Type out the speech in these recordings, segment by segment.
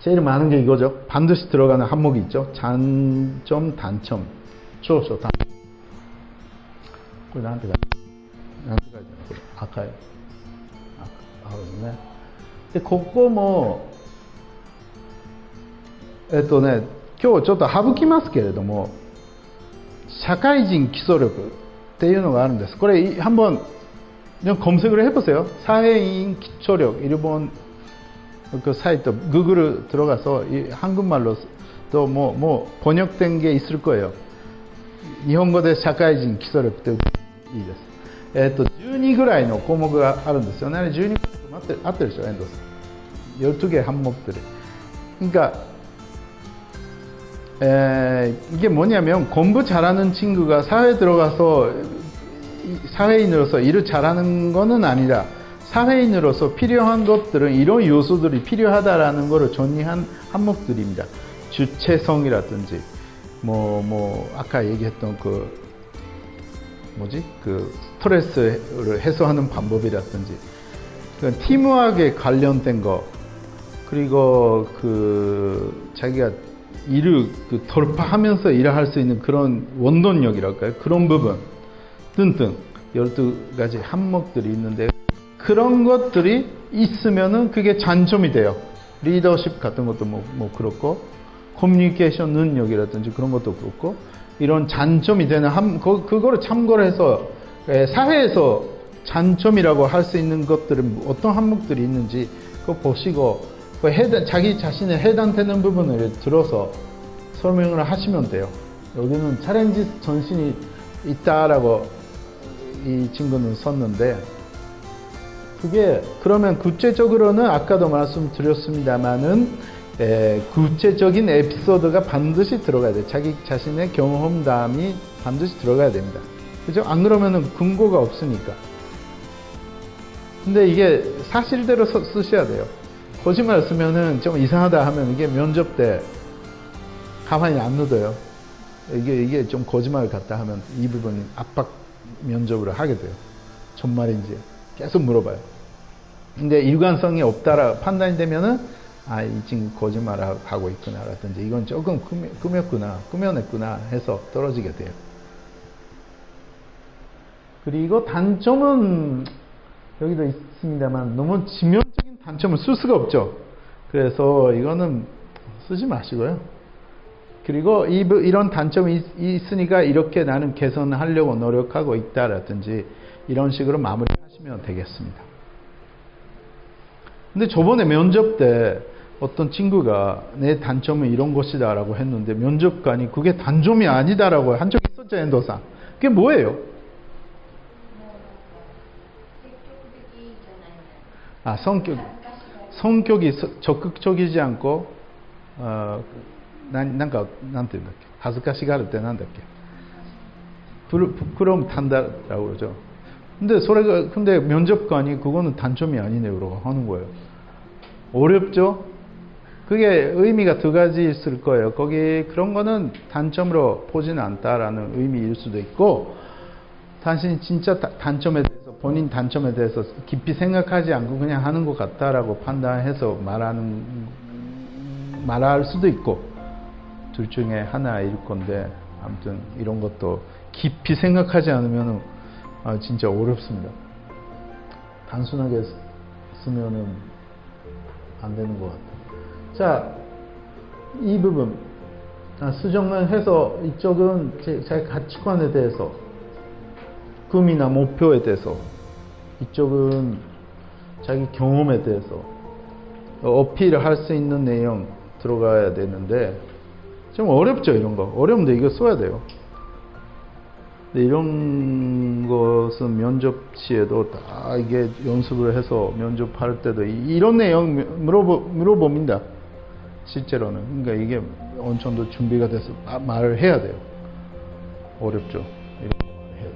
제일 많은 게 이거죠. 반드시 들어가는 항목이 있죠. 장점, 단점. 초소, 단.これなんて書いてある？なんて書いてある？これ赤い。青ですね。で、ここも、今日ちょっと省きますけれども、社会人基礎力っていうのがあるんです。これ한번 검색을 해보세요. 사회인 기초력 일본 그 사이트 구글 들어가서 한국말로 또 뭐 번역된 게 있을 거예요. 일본어で 社会人 基礎力っていいです。12ぐらいの項目があるんですよね。あれ12個あってるでしょ、遠藤さん。12개 항목들이. 그러니까 이게 뭐냐면 공부 잘하는 친구가 사회에 들어가서 사회인으로서 일을 잘하는 거는 아니라 사회인으로서 필요한 것들은 이런 요소들이 필요하다라는 것을 정리한 항목들입니다. 주체성이라든지 아까 얘기했던 그 스트레스를 해소하는 방법이라든지 팀워크에 관련된 거 그리고 자기가 일을 돌파하면서 일을 할 수 있는 그런 원동력이랄까요? 그런 부분 등등 12가지 항목들이 있는데 그런 것들이 있으면은 그게 장점이 돼요. 리더십 같은 것도 뭐 그렇고 커뮤니케이션 능력이라든지 그런 것도 그렇고 이런 장점이 되는 그거를 참고를 해서 사회에서 장점이라고 할 수 있는 것들은 어떤 항목들이 있는지 그거 보시고 자기 자신에 해당되는 부분을 들어서 설명을 하시면 돼요. 여기는 챌린지 정신이 있다라고 이 친구는 썼는데 그게 그러면 구체적으로는 아까도 말씀드렸습니다만은 구체적인 에피소드가 반드시 들어가야 돼요. 자기 자신의 경험담이 반드시 들어가야 됩니다. 그죠? 안 그러면은 근거가 없으니까. 근데 이게 사실대로 쓰셔야 돼요. 거짓말 쓰면은 좀 이상하다 하면 이게 면접 때 가만히 안 묻어요. 이게 좀 거짓말 같다 하면 이 부분 압박 면접으로 하게 돼요. 정말인지 계속 물어봐요. 근데 일관성이 없다라 판단이 되면은 이 친구 거짓말을 하고 있구나라든지 이건 조금 꾸며냈구나 해서 떨어지게 돼요. 그리고 단점은 여기도 있습니다만 너무 치명적인 단점을 쓸 수가 없죠. 그래서 이거는 쓰지 마시고요. 그리고 이런 단점이 있으니까 이렇게 나는 개선하려고 노력하고 있다라든지 이런 식으로 마무리하시면 되겠습니다. 근데 저번에 면접 때 어떤 친구가 내 단점은 이런 것이다 라고 했는데 면접관이 그게 단점이 아니다라고 한 적이 있었죠, 엔도상. 그게 뭐예요? 성격이 적극적이지 않고なんて言うんだっけ恥ずかしがるってなんだっけ부끄러움 탄다라고 그러죠. 근데 면접관이 그거는 단점이 아니네요라고 하는 거예요. 어렵죠? 그게 의미가 두 가지 있을 거예요. 거기 그런 거는 단점으로 보지는 않다라는 의미일 수도 있고 당신이 진짜 단점에 대해서 본인 단점에 대해서 깊이 생각하지 않고 그냥 하는 것 같다라고 판단해서 말할 수도 있고 둘 중에 하나일 건데 아무튼 이런 것도 깊이 생각하지 않으면 진짜 어렵습니다. 단순하게 쓰면은 안 되는 것 같아요. 자, 이 부분 수정을 해서 이쪽은 자기 가치관에 대해서 꿈이나 목표에 대해서 이쪽은 자기 경험에 대해서 어필을 할 수 있는 내용 들어가야 되는데 좀 어렵죠. 이런 거 어려운데 이거 써야 돼요. 근데 이런 것은 면접시에도 다 이게 연습을 해서 면접할 때도 이런 내용 물어봅니다. 실제로는. 그러니까 이게 어느 정도 준비가 돼서 말을 해야 돼요. 어렵죠. 이런 거 해야 돼요.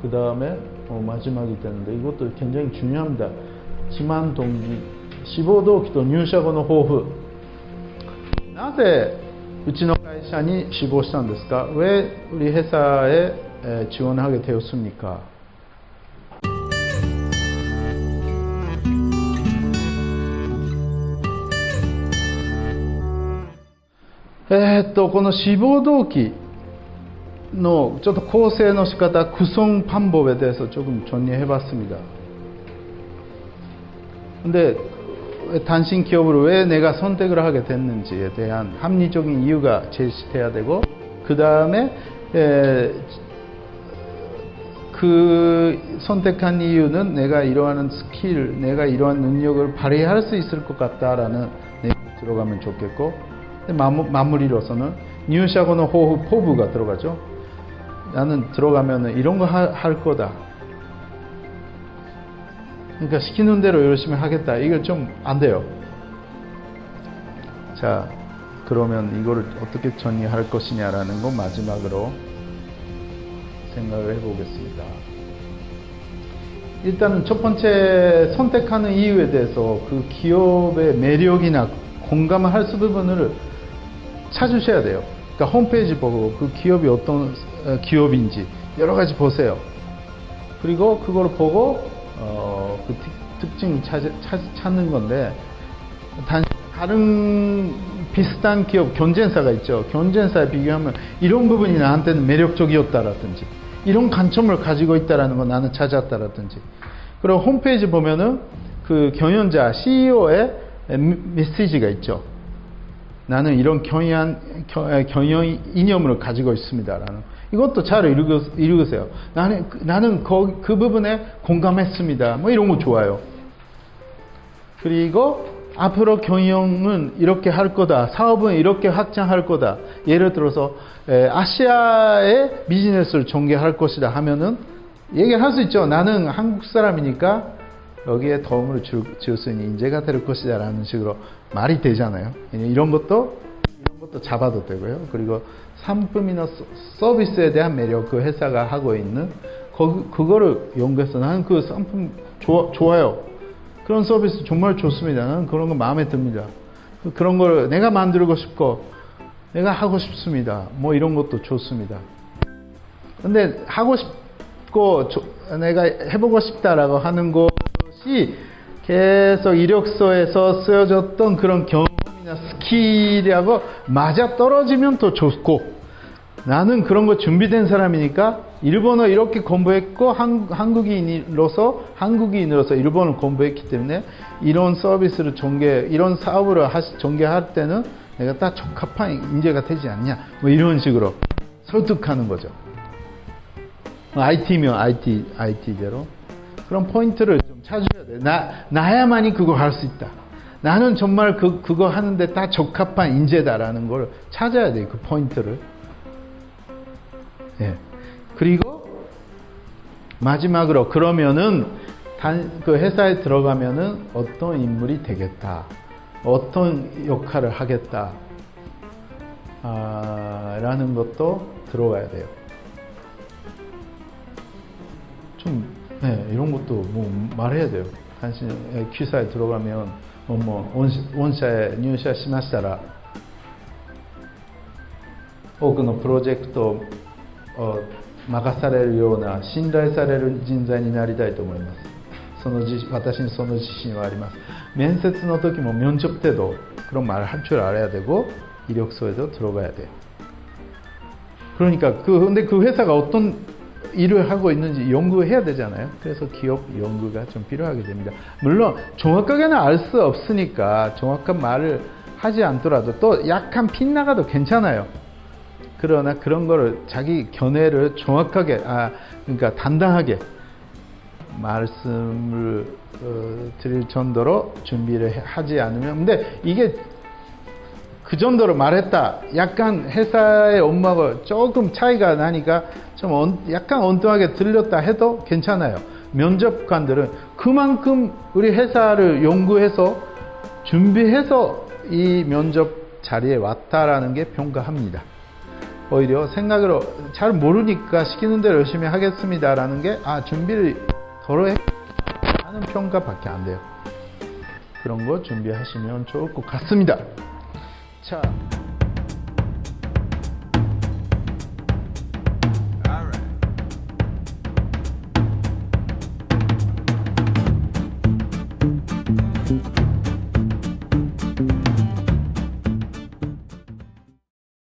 그 다음에 마지막이 되는데 이것도 굉장히 중요합니다. 지만 동기, 志望動機と入社後の抱負。なぜうちの会社に志望したんですか? 왜 우리 회사에 지원하게 되었습니까? この志望動機のちょっと構成の仕方, 구성 방법에 대해서 조금 정리해봤습니다. 근데 단신 기업으로 왜 내가 선택을 하게 됐는지에 대한 합리적인 이유가 제시돼야 되고, 그 다음에 그 선택한 이유는 내가 이러한 스킬, 내가 이러한 능력을 발휘할 수 있을 것 같다라는 내용이 들어가면 좋겠고, 마무리로서는入社後の 포부가 들어가죠. 나는 들어가면 이런 거 할 거다. 그러니까 시키는 대로 열심히 하겠다. 이거 좀 안 돼요. 자, 그러면 이거를 어떻게 정리할 것이냐라는 거 마지막으로 생각을 해보겠습니다. 일단은 첫 번째 선택하는 이유에 대해서 그 기업의 매력이나 공감을 할 수 있는 부분을 찾으셔야 돼요. 그러니까 홈페이지 보고 그 기업이 어떤 기업인지 여러 가지 보세요. 그리고 그걸 보고 그 특징을 찾는 건데, 다른 비슷한 기업 경쟁사가 있죠. 경쟁사에 비교하면 이런 부분이 나한테는 매력적이었다라든지 이런 관점을 가지고 있다라는 건 나는 찾았다라든지. 그리고 홈페이지 보면은 그 경영자 CEO의 메시지가 있죠. 나는 이런 경영 이념을 가지고 있습니다라는. 이것도 잘 읽으세요. 나는 그 부분에 공감했습니다. 뭐 이런 거 좋아요. 그리고 앞으로 경영은 이렇게 할 거다. 사업은 이렇게 확장할 거다. 예를 들어서 아시아의 비즈니스를 전개할 것이다 하면은 얘기할 수 있죠. 나는 한국 사람이니까 여기에 도움을 줄 수 있는 인재가 될 것이다 라는 식으로 말이 되잖아요. 이런 것도 잡아도 되고요. 그리고 상품이나 서비스에 대한 매력, 그 회사가 하고 있는 그거를 연구해서 나는 그 상품 좋아요. 그런 서비스 정말 좋습니다. 나는 그런 거 마음에 듭니다. 그런 걸 내가 만들고 싶고 내가 하고 싶습니다. 뭐 이런 것도 좋습니다. 근데 하고 싶고 내가 해보고 싶다라고 하는 것이 계속 이력서에서 쓰여졌던 그런 경험이나 스킬하고 맞아 떨어지면 더 좋고, 나는 그런 거 준비된 사람이니까 일본어 이렇게 공부했고 한국인으로서 일본을 공부했기 때문에 이런 서비스를 이런 사업을 전개할 때는 내가 딱 적합한 인재가 되지 않냐, 뭐 이런 식으로 설득하는 거죠. IT면 IT대로 그런 포인트를 좀 찾아야 돼. 나야만이 그거 할 수 있다. 나는 정말 그거 하는데 딱 적합한 인재다라는 걸 찾아야 돼. 그 포인트를. 예. 그리고 마지막으로, 그러면은 그 회사에 들어가면은 어떤 인물이 되겠다, 어떤 역할을 하겠다 라는 것도 들어가야 돼요. 좀 이런 것도 뭐 말해야 돼요. 단순히 기사에 들어가면 원사에入社しましたら多くのプロジェクトを任されるような信頼される人材になりたいと思います。私にその自信はあります。面接の時も면접 때도 그런 말을 할 줄 알아야 되고 이력서에도 들어가야 돼요. 그러니까 근데 그 회사가 어떤 일을 하고 있는지 연구해야 되잖아요. 그래서 기업 연구가 좀 필요하게 됩니다. 물론 정확하게는 알 수 없으니까 정확한 말을 하지 않더라도 또 약간 빗나가도 괜찮아요. 그러나 그런 거를 자기 견해를 정확하게, 그러니까 당당하게 말씀을 드릴 정도로 준비를 하지 않으면, 근데 이게 그 정도로 말했다, 약간 회사의 업무하고 조금 차이가 나니까 좀 약간 엉뚱하게 들렸다 해도 괜찮아요. 면접관들은 그만큼 우리 회사를 연구해서 준비해서 이 면접 자리에 왔다라는 게 평가합니다. 오히려 생각으로 잘 모르니까 시키는 대로 열심히 하겠습니다라는 게 준비를 덜 하는 평가밖에 안 돼요. 그런 거 준비하시면 좋을 것 같습니다. 자.